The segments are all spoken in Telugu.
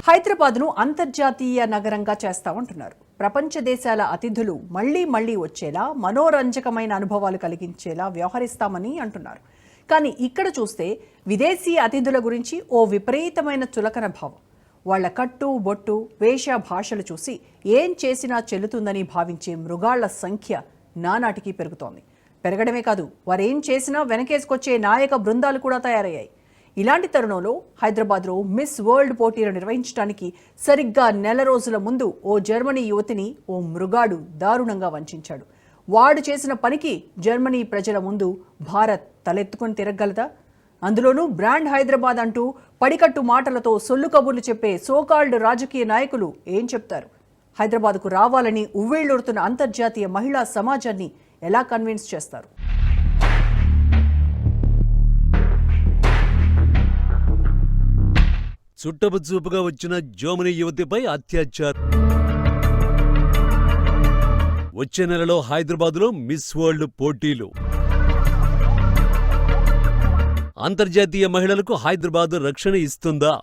హైదరాబాద్ను అంతర్జాతీయ నగరంగా చేస్తామంటున్నారు. ప్రపంచ దేశాల అతిథులు మళ్లీ మళ్లీ వచ్చేలా, మనోరంజకమైన అనుభవాలు కలిగించేలా వ్యవహరిస్తామని అంటున్నారు. కానీ ఇక్కడ చూస్తే విదేశీ అతిథుల గురించి ఓ విపరీతమైన చులకన భావం. వాళ్ల కట్టు బొట్టు వేష భాషలు చూసి ఏం చేసినా చెల్లుతుందని భావించే మృగాళ్ల సంఖ్య నానాటికి పెరుగుతోంది. పెరగడమే కాదు, వారేం చేసినా వెనకేసుకొచ్చే నాయక బృందాలు కూడా తయారయ్యాయి. ఇలాంటి తరుణంలో హైదరాబాద్లో మిస్ వరల్డ్ పోటీలు నిర్వహించడానికి సరిగ్గా నెల రోజుల ముందు ఓ జర్మనీ యువతిని ఓ మృగాడు దారుణంగా వంచాడు. వాడు చేసిన పనికి జర్మనీ ప్రజల ముందు భారత్ తలెత్తుకొని తిరగలదా? అందులోనూ బ్రాండ్ హైదరాబాద్ అంటూ పడికట్టు మాటలతో సొల్లు కబుర్లు చెప్పే సోకాల్డ్ రాజకీయ నాయకులు ఏం చెప్తారు? హైదరాబాద్కు రావాలని ఉవ్వేళ్లూరుతున్న అంతర్జాతీయ మహిళా సమాజాన్ని ఎలా కన్విన్స్ చేస్తారు? చుట్టపు చూపుగా వచ్చిన జర్మనీ యువతిపై అత్యాచారం. వచ్చే నెలలో హైదరాబాద్లో మిస్ వరల్డ్ పోటీలు. అంతర్జాతీయ మహిళలకు హైదరాబాద్ రక్షణ ఇస్తుందా?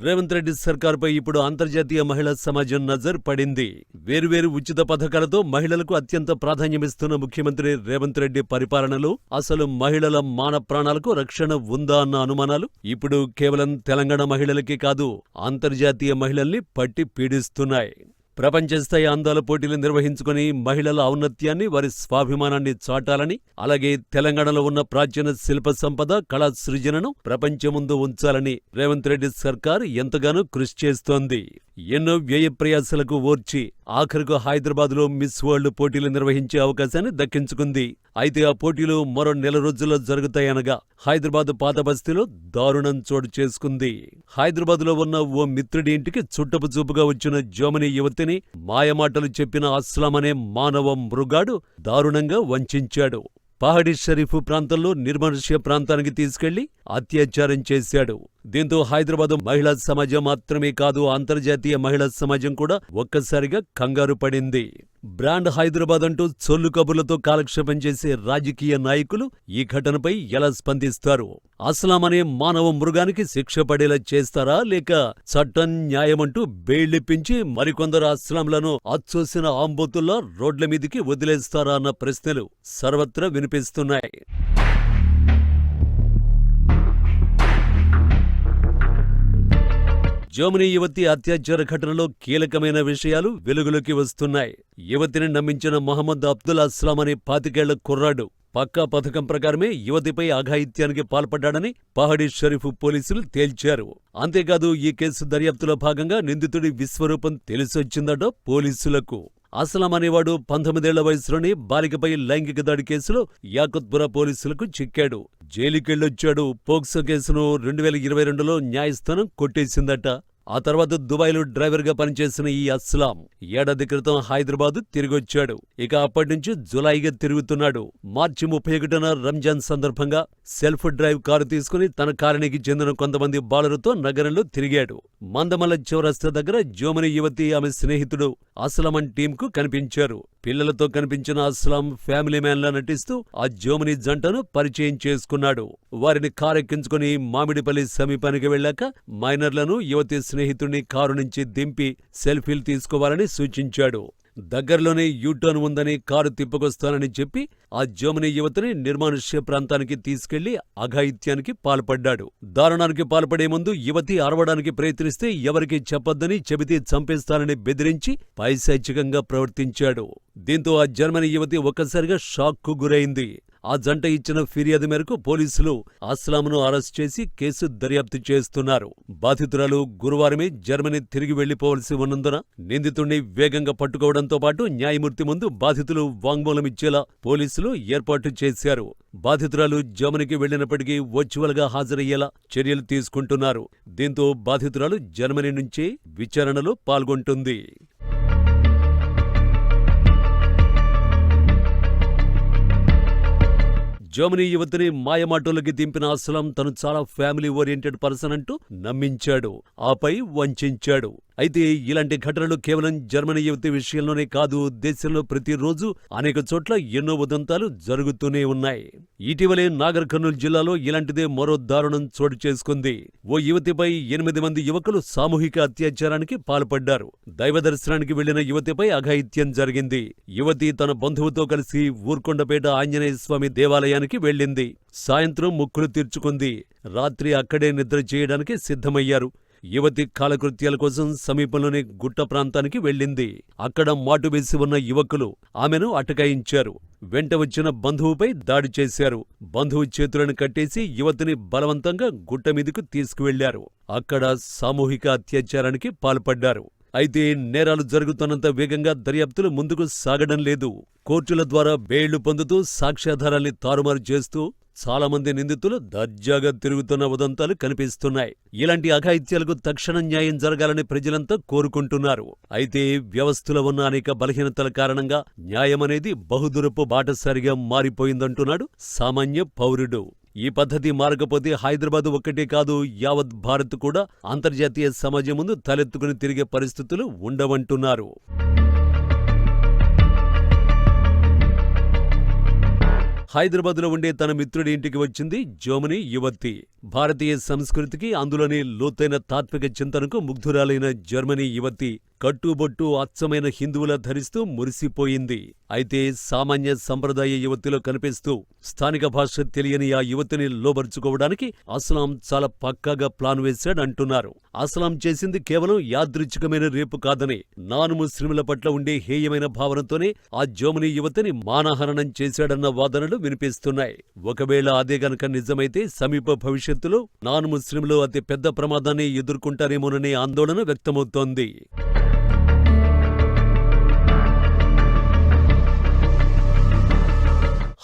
రేవంత్ రెడ్డి సర్కార్పై ఇప్పుడు అంతర్జాతీయ మహిళా సమాజం నజర్ పడింది. వేర్వేరు ఉచిత పథకాలతో మహిళలకు అత్యంత ప్రాధాన్యమిస్తున్న ముఖ్యమంత్రి రేవంత్ రెడ్డి పరిపాలనలో అసలు మహిళల మాన ప్రాణాలకు రక్షణ ఉందా అన్న అనుమానాలు ఇప్పుడు కేవలం తెలంగాణ మహిళలకే కాదు, అంతర్జాతీయ మహిళల్ని పట్టి పీడిస్తున్నాయి. ప్రపంచ స్థాయి అందాల పోటీలు నిర్వహించుకుని మహిళల ఔన్నత్యాన్ని, వారి స్వాభిమానాన్ని చాటాలని, అలాగే తెలంగాణలో ఉన్న ప్రాచీన శిల్ప సంపద, కళా సృజనను ప్రపంచం ముందు ఉంచాలని రేవంత్ రెడ్డి సర్కార్ ఎంతగానో కృషి చేస్తోంది. ఎన్నో వ్యయ ప్రయాసాలకు ఓర్చి ఆఖరుకు హైదరాబాద్లో మిస్ వరల్డ్ పోటీలు నిర్వహించే అవకాశాన్ని దక్కించుకుంది. అయితే ఆ పోటీలు మరో నెల రోజుల్లో జరుగుతాయనగా హైదరాబాద్ పాత బస్తీలో దారుణం చోటు చేసుకుంది. హైదరాబాద్లో ఉన్న ఓ మిత్రుడి ఇంటికి చుట్టపు చూపుగా వచ్చిన జర్మనీ యువతిని మాయమాటలు చెప్పిన అస్లాం అనే మానవ మృగాడు దారుణంగా వంచాడు. పహాడీ షరీఫ్ ప్రాంతంలో నిర్మానుష్య ప్రాంతానికి తీసుకెళ్లి అత్యాచారం చేశాడు. దీంతో హైదరాబాద్ మహిళా సమాజం మాత్రమే కాదు, అంతర్జాతీయ మహిళా సమాజం కూడా ఒక్కసారిగా కంగారు పడింది. బ్రాండ్ హైదరాబాద్ అంటూ చొల్లు కబుర్లతో కాలక్షేపం చేసే రాజకీయ నాయకులు ఈ ఘటనపై ఎలా స్పందిస్తారు? అస్లాం అనే మానవ మృగానికి శిక్ష పడేలా చేస్తారా, లేక చట్టం న్యాయమంటూ బెయిలిప్పించి మరికొందరు అస్లాంలను అచ్చోసిన ఆంబోతుల్లా రోడ్ల మీదికి వదిలేస్తారా అన్న ప్రశ్నలు సర్వత్రా వినిపిస్తున్నాయి. జర్మనీ యువతి అత్యాచార ఘటనలో కీలకమైన విషయాలు వెలుగులోకి వస్తున్నాయి. యువతిని నమ్మించిన మహమ్మద్ అబ్దుల్ అస్లాం అనే 25 ఏళ్ల కుర్రాడు పక్కా పథకం ప్రకారమే యువతిపై అఘాయిత్యానికి పాల్పడ్డాడని పహాడీ షరీఫ్ పోలీసులు తేల్చారు. అంతేకాదు, ఈ కేసు దర్యాప్తులో భాగంగా నిందితుడి విశ్వరూపం తెలిసొచ్చిందట పోలీసులకు. అస్లాం అనేవాడు 19 ఏళ్ల వయసులోనే బాలికపై లైంగిక దాడి కేసులో యాకుత్పురా పోలీసులకు చిక్కాడు. జైలుకెళ్లొచ్చాడు. పోక్సో కేసును 2022లో న్యాయస్థానం కొట్టేసిందట. ఆ తర్వాత దుబాయ్లో డ్రైవర్గా పనిచేసిన ఈ అస్లాం ఏడాది క్రితం హైదరాబాద్ తిరిగొచ్చాడు. ఇక అప్పటినుంచి జులాయిగా తిరుగుతున్నాడు. మార్చి 31న రంజాన్ సందర్భంగా సెల్ఫ్ డ్రైవ్ కారు తీసుకుని తన కాలనీకి చెందిన కొంతమంది బాలులతో నగరంలో తిరిగాడు. మందమల్ల చౌరస్తా దగ్గర జర్మనీ యువతి, ఆమె స్నేహితుడు అస్లామన్ టీంకు కనిపించారు. పిల్లలతో కనిపించిన అస్లాం ఫ్యామిలీ మ్యాన్లా నటిస్తూ ఆ జర్మనీ జంటను పరిచయం చేసుకున్నాడు. వారిని కారెక్కించుకుని మామిడిపల్లి సమీపానికి వెళ్లాక మైనర్లను యువతి స్నేహితుడిని కారు నుంచి దింపి సెల్ఫీలు తీసుకోవాలని సూచించాడు. దగ్గరలోనే యూటర్న్ ఉందని కారు తిప్పుకొస్తానని చెప్పి ఆ జర్మనీ యువతిని నిర్మానుష్య ప్రాంతానికి తీసుకెళ్లి అఘాయిత్యానికి పాల్పడ్డాడు. దారుణానికి పాల్పడే ముందు యువతి అరవడానికి ప్రయత్నిస్తే ఎవరికీ చెప్పొద్దని, చెబితే చంపేస్తానని బెదిరించి పైశాచికంగా ప్రవర్తించాడు. దీంతో ఆ జర్మనీ యువతి ఒక్కసారిగా షాక్కు గురైంది. ఆ జంట ఇచ్చిన ఫిర్యాదు మేరకు పోలీసులు అస్లాంను అరెస్ట్ చేసి కేసు దర్యాప్తు చేస్తున్నారు. బాధితురాలు గురువారమే జర్మనీ తిరిగి వెళ్లిపోవలసి ఉన్నందున నిందితుణ్ణి వేగంగా పట్టుకోవడంతో పాటు న్యాయమూర్తి ముందు బాధితులు వాంగ్మూలమిచ్చేలా పోలీసులు ఏర్పాటు చేశారు. బాధితురాలు జర్మనీకి వెళ్లినప్పటికీ వర్చువల్ గా హాజరయ్యేలా చర్యలు తీసుకుంటున్నారు. దీంతో బాధితురాలు జర్మనీ నుంచే విచారణలో పాల్గొంటుంది. జర్మనీ యువతిని మాయమాటోలకి దింపిన అస్లాం తను చాలా ఫ్యామిలీ ఓరియంటెడ్ పర్సన్ అంటూ నమ్మించాడు. ఆపై వంచాడు. అయితే ఇలాంటి ఘటనలు కేవలం జర్మనీ యువతి విషయంలోనే కాదు, దేశంలో ప్రతిరోజు అనేక చోట్ల ఎన్నో ఉదంతాలు జరుగుతూనే ఉన్నాయి. ఇటీవలే నాగర్ కర్నూలు జిల్లాలో ఇలాంటిదే మరో దారుణం చోటు చేసుకుంది. ఓ యువతిపై 8 మంది యువకులు సామూహిక అత్యాచారానికి పాల్పడ్డారు. దైవ దర్శనానికి వెళ్లిన యువతిపై అఘాయిత్యం జరిగింది. యువతి తన బంధువుతో కలిసి ఊర్కొండపేట ఆంజనేయ స్వామి దేవాలయానికి వెళ్ళింది. సాయంత్రం మొక్కులు తీర్చుకుంది. రాత్రి అక్కడే నిద్ర చేయడానికి సిద్ధమయ్యారు. యువతి కాలకృత్యాల కోసం సమీపంలోని గుట్ట ప్రాంతానికి వెళ్ళింది. అక్కడ మాటువేసి ఉన్న యువకులు ఆమెను అటకాయించారు. వెంట వచ్చిన బంధువుపై దాడి చేశారు. బంధువు చేతులను కట్టేసి యువతిని బలవంతంగా గుట్ట మీదకు తీసుకువెళ్లారు. అక్కడ సామూహిక అత్యాచారానికి పాల్పడ్డారు. అయితే నేరాలు జరుగుతున్నంత వేగంగా దర్యాప్తులు ముందుకు సాగడం లేదు. కోర్టుల ద్వారా బెయిళ్లు పొందుతూ సాక్ష్యాధారాల్ని తారుమారు చేస్తూ చాలా మంది నిందితులు దర్జాగా తిరుగుతున్న ఉదంతాలు కనిపిస్తున్నాయి. ఇలాంటి అఘాయిత్యాలకు తక్షణ న్యాయం జరగాలని ప్రజలంతా కోరుకుంటున్నారు. అయితే వ్యవస్థలో ఉన్న అనేక బలహీనతల కారణంగా న్యాయమనేది బహుదూరపు బాటసారిగా మారిపోయిందంటున్నాడు సామాన్య పౌరుడు. ఈ పద్ధతి మారకపోతే హైదరాబాద్ ఒక్కటే కాదు, యావత్ భారత్ కూడా అంతర్జాతీయ సమాజం ముందు తలెత్తుకుని తిరిగే పరిస్థితులు ఉండవంటున్నారు. హైదరాబాద్లో ఉండే తన మిత్రుడి ఇంటికి వచ్చింది జోమని యువతి. భారతీయ సంస్కృతికి, అందులోని లోతైన తాత్విక చింతనకు ముగ్ధురాలైన జర్మనీ యువతి కట్టుబొట్టు అచ్చమైన హిందువులా ధరిస్తూ మురిసిపోయింది. అయితే సామాన్య సంప్రదాయ యువతిలో కనిపిస్తూ స్థానిక భాష తెలియని ఆ యువతిని లోబర్చుకోవడానికి అస్లాం చాలా పక్కాగా ప్లాన్ వేశాడంటున్నారు. అస్లాం చేసింది కేవలం యాదృచ్ఛికమైన రేపు కాదని, నాన్ ముస్లింల పట్ల ఉండే హేయమైన భావనతోనే ఆ జోమని యువతిని మానహరణం చేశాడన్న వాదనలు వినిపిస్తున్నాయి. ఒకవేళ అదే గనక నిజమైతే సమీప భవిష్యత్తులో నాన్ ముస్లింలు అతి పెద్ద ప్రమాదాన్ని ఎదుర్కొంటారేమోననే ఆందోళన వ్యక్తమవుతోంది.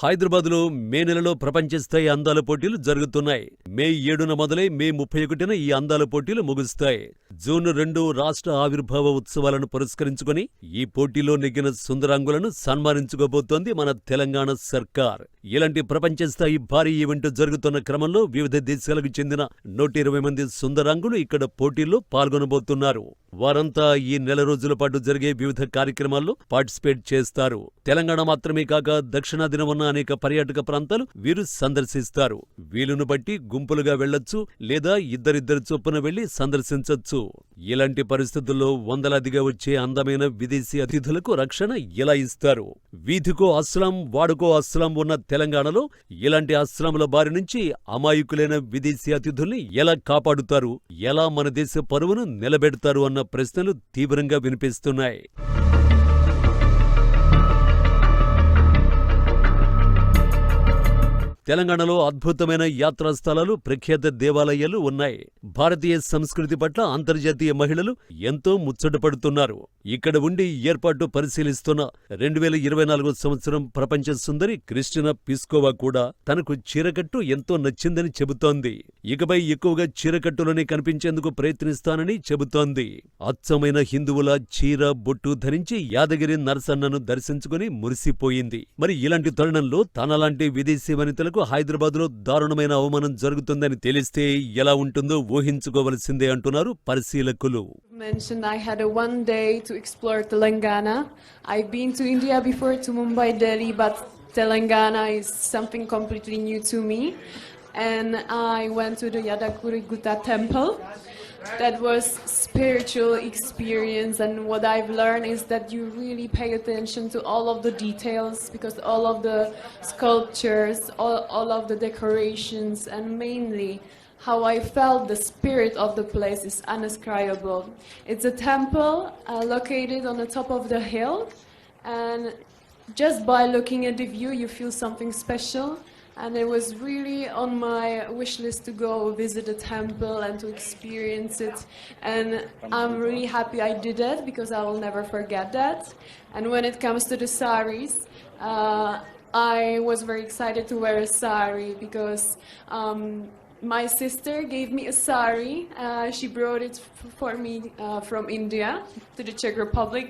హైదరాబాద్లో మే నెలలో ప్రపంచ స్థాయి అందాల పోటీలు జరుగుతున్నాయి. మే 7న మొదలై మే 31న ఈ అందాల పోటీలు ముగుస్తాయి. జూన్ 2 రాష్ట్ర ఆవిర్భావ ఉత్సవాలను పురస్కరించుకుని ఈ పోటీలో నెగ్గిన సుందరాంగులను సన్మానించుకోబోతోంది మన తెలంగాణ సర్కార్. ఇలాంటి ప్రపంచ స్థాయి భారీ ఈవెంట్ జరుగుతున్న క్రమంలో వివిధ దేశాలకు చెందిన 120 మంది సుందరాంగులు ఇక్కడ పోటీల్లో పాల్గొనబోతున్నారు. వారంతా ఈ నెల రోజుల పాటు జరిగే వివిధ కార్యక్రమాల్లో పార్టిసిపేట్ చేస్తారు. తెలంగాణ మాత్రమే కాక దక్షిణాదిన ఉన్న అనేక పర్యాటక ప్రాంతాలు వీరు సందర్శిస్తారు. వీలును బట్టి గుంపులుగా వెళ్లొచ్చు, లేదా ఇద్దరిద్దరు చొప్పున వెళ్లి సందర్శించొచ్చు. ఇలాంటి పరిస్థితుల్లో వందలాదిగా వచ్చే అందమైన విదేశీ అతిథులకు రక్షణ ఎలా ఇస్తారు? వీధికో అస్లాం, వాడుకో అస్లాం ఉన్న తెలంగాణలో ఇలాంటి అస్లాంల బారి నుంచి అమాయకులైన విదేశీ అతిథుల్ని ఎలా కాపాడుతారు? ఎలా మన దేశ పరువును నిలబెడతారు అన్న ప్రశ్నలు తీవ్రంగా వినిపిస్తున్నాయి. తెలంగాణలో అద్భుతమైన యాత్రా స్థలాలు, ప్రఖ్యాత దేవాలయాలు ఉన్నాయి. భారతీయ సంస్కృతి పట్ల అంతర్జాతీయ మహిళలు ఎంతో ముచ్చటపడుతున్నారు. ఇక్కడ ఉండి ఏర్పాటు పరిశీలిస్తున్న 2024 సంవత్సరం ప్రపంచ సుందరి క్రిస్టినా పిస్కోవా కూడా తనకు చీరకట్టు ఎంతో నచ్చిందని చెబుతోంది. ఇకపై ఎక్కువగా చీరకట్టులోనే కనిపించేందుకు ప్రయత్నిస్తానని చెబుతోంది. అచ్చమైన హిందువుల చీర, బొట్టు ధరించి యాదగిరి నరసన్నను దర్శించుకుని మురిసిపోయింది. మరి ఇలాంటి తరుణంలో తనలాంటి విదేశీ వనితలకు హైదరాబాద్లో దారుణమైన అవమానం జరుగుతుందని తెలిస్తే ఎలా ఉంటుందో ఊహించుకోవలసిందే అంటున్నారు పరిశీలకులు. I had a one day to explore Telangana. I've been to India before, to Mumbai, Delhi, but Telangana is something completely new to me. And I went to the Yadagiri Gutta temple. That was spiritual experience, and what I've learned is that you really pay attention to all of the details, because all of the sculptures, all of the decorations, and mainly how I felt the spirit of the place is indescribable. It's a temple located on the top of the hill, and just by looking at the view you feel something special. And it was really on my wish list to go visit the temple and to experience it. And I'm really happy I did it, because I will never forget that. And when it comes to the saris, I was very excited to wear a sari, because My sister gave me a sari. She brought it for me from India to the Czech Republic,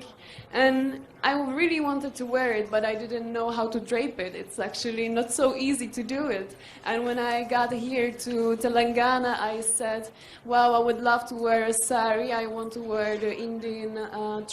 and I really wanted to wear it, but I didn't know how to drape it. It's actually not so easy to do it. And when I got here to Telangana, I said, wow, I would love to wear a sari. I want to wear the Indian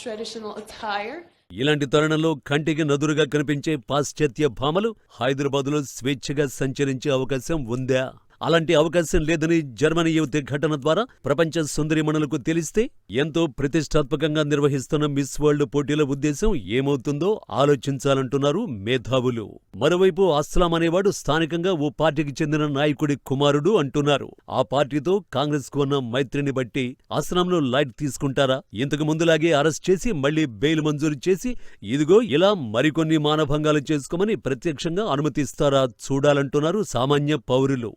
traditional attire. ఇలాంటి తరుణంలో కంటికి నదురుగా కనిపించే పాశ్చాత్య భామలు హైదరాబాదులో స్వేచ్ఛగా సంచరించే అవకాశం ఉందా? అలాంటి అవకాశం లేదని జర్మనీ యువతి ఘటన ద్వారా ప్రపంచ సుందరిమణులకు తెలిస్తే ఎంతో ప్రతిష్టాత్మకంగా నిర్వహిస్తున్న మిస్ వరల్డ్ పోటీల ఉద్దేశం ఏమవుతుందో ఆలోచించాలంటున్నారు మేధావులు. మరోవైపు అస్లాం అనేవాడు స్థానికంగా ఓ పార్టీకి చెందిన నాయకుడి కుమారుడు అంటున్నారు. ఆ పార్టీతో కాంగ్రెస్ కు ఉన్న మైత్రిని బట్టి అస్లాంలో లైట్ తీసుకుంటారా? ఇంతకు ముందులాగే అరెస్ట్ చేసి మళ్లీ బెయిల్ మంజూరు చేసి ఇదిగో ఇలా మరికొన్ని మానభంగాలు చేసుకోమని ప్రత్యక్షంగా అనుమతిస్తారా చూడాలంటున్నారు సామాన్య పౌరులు.